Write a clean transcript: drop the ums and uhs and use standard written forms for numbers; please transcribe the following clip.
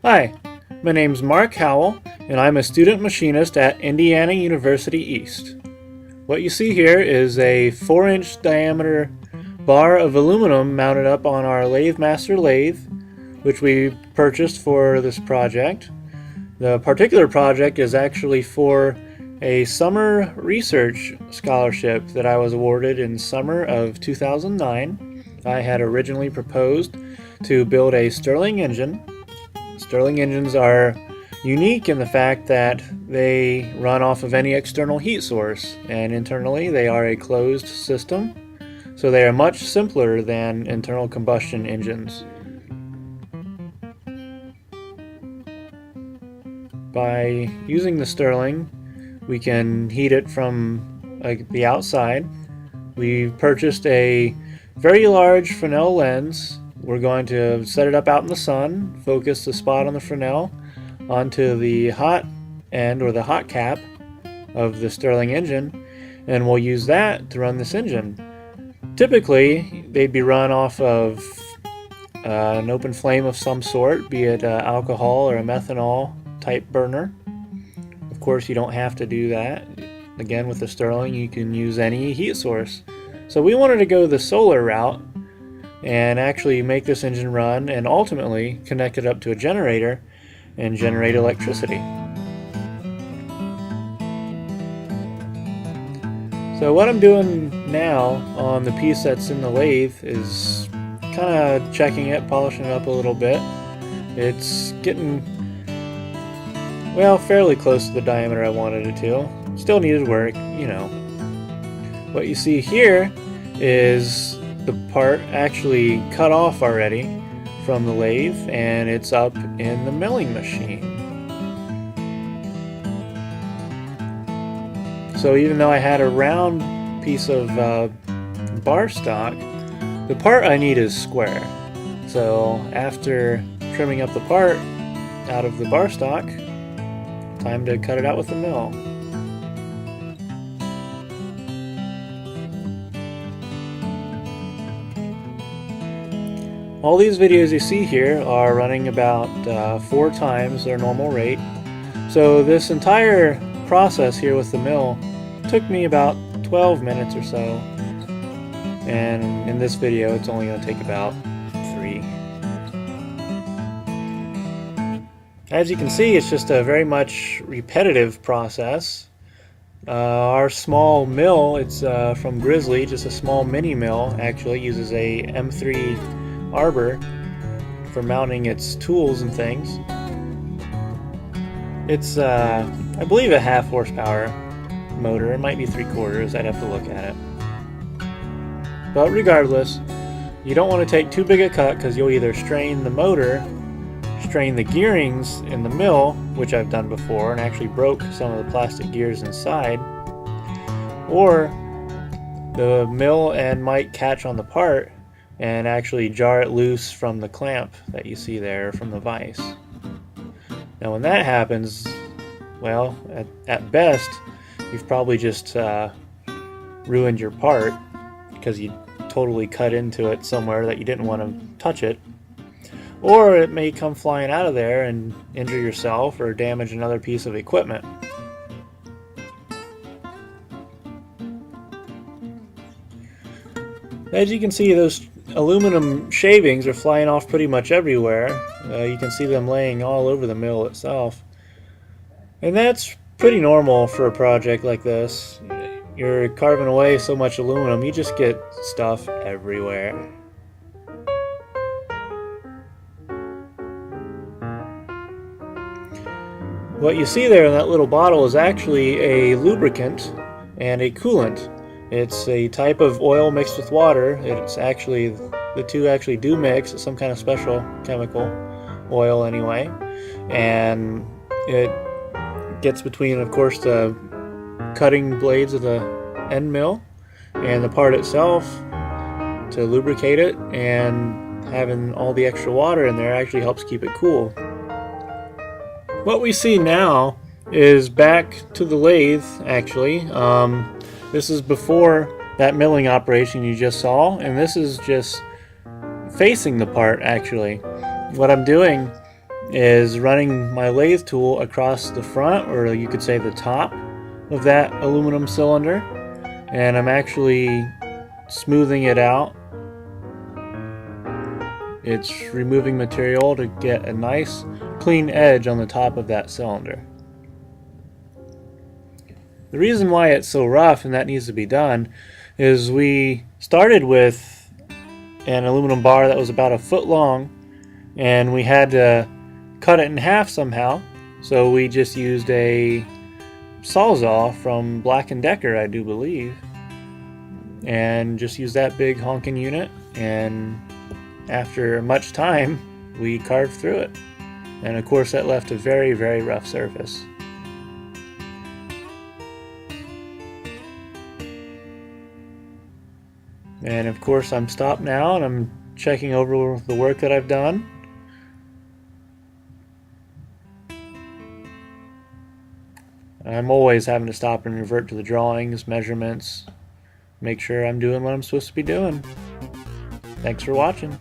Hi, my name's Mark Howell, and I'm a student machinist at Indiana University East. What you see here is a 4-inch diameter bar of aluminum mounted up on our LatheMaster lathe, which we purchased for this project. The particular project is actually for a summer research scholarship that I was awarded in summer of 2009. I had originally proposed to build a Stirling engine. Stirling engines are unique in the fact that they run off of any external heat source, and internally they are a closed system, so they are much simpler than internal combustion engines. By using the Stirling, we can heat it from the outside. We've purchased a very large Fresnel lens. We're going to set it up out in the sun, focus the spot on the Fresnel onto the hot end or the hot cap of the Stirling engine, and we'll use that to run this engine. Typically, they'd be run off of an open flame of some sort, be it alcohol or a methanol type burner. Of course, you don't have to do that. Again, with the Stirling, you can use any heat source. So we wanted to go the solar route and actually make this engine run and ultimately connect it up to a generator and generate electricity. So what I'm doing now on the piece that's in the lathe is kind of checking it, polishing it up a little bit. It's getting, well, fairly close to the diameter I wanted it to. Still needed work, you know. What you see here is the part actually cut off already from the lathe, and it's up in the milling machine. So even though I had a round piece of bar stock, the part I need is square. So after trimming up the part out of the bar stock, time to cut it out with the mill. All these videos you see here are running about 4 times their normal rate. So this entire process here with the mill took me about 12 minutes or so. And in this video it's only going to take about 3. As you can see, it's just a very much repetitive process. Our small mill, it's from Grizzly, just a small mini mill, actually uses a M3 arbor for mounting its tools and things. It's I believe a 1/2 horsepower motor. It might be 3/4. I'd have to look at it. But regardless, you don't want to take too big a cut because you'll either strain the motor, strain the gearings in the mill, which I've done before and actually broke some of the plastic gears inside, or the mill and might catch on the part and actually jar it loose from the clamp that you see there, from the vise. Now when that happens, well, at best, you've probably just ruined your part because you totally cut into it somewhere that you didn't want to touch it. Or it may come flying out of there and injure yourself or damage another piece of equipment. As you can see, those aluminum shavings are flying off pretty much everywhere. You can see them laying all over the mill itself. And that's pretty normal for a project like this. You're carving away so much aluminum, you just get stuff everywhere. What you see there in that little bottle is actually a lubricant and a coolant. It's a type of oil mixed with water. It's actually, the two actually do mix. It's some kind of special chemical, oil anyway. And it gets between, of course, the cutting blades of the end mill and the part itself to lubricate it, and having all the extra water in there actually helps keep it cool. What we see now is back to the lathe, actually. This is before that milling operation you just saw, and this is just facing the part, actually. What I'm doing is running my lathe tool across the front, or you could say the top of that aluminum cylinder, and I'm actually smoothing it out. It's removing material to get a nice clean edge on the top of that cylinder. The reason why it's so rough and that needs to be done is we started with an aluminum bar that was about a foot long, and we had to cut it in half somehow, so we just used a Sawzall from Black & Decker, I do believe, and just used that big honking unit, and after much time we carved through it, and of course that left a very, very rough surface. And of course I'm stopped now and I'm checking over the work that I've done. I'm always having to stop and revert to the drawings, measurements, make sure I'm doing what I'm supposed to be doing. Thanks for watching.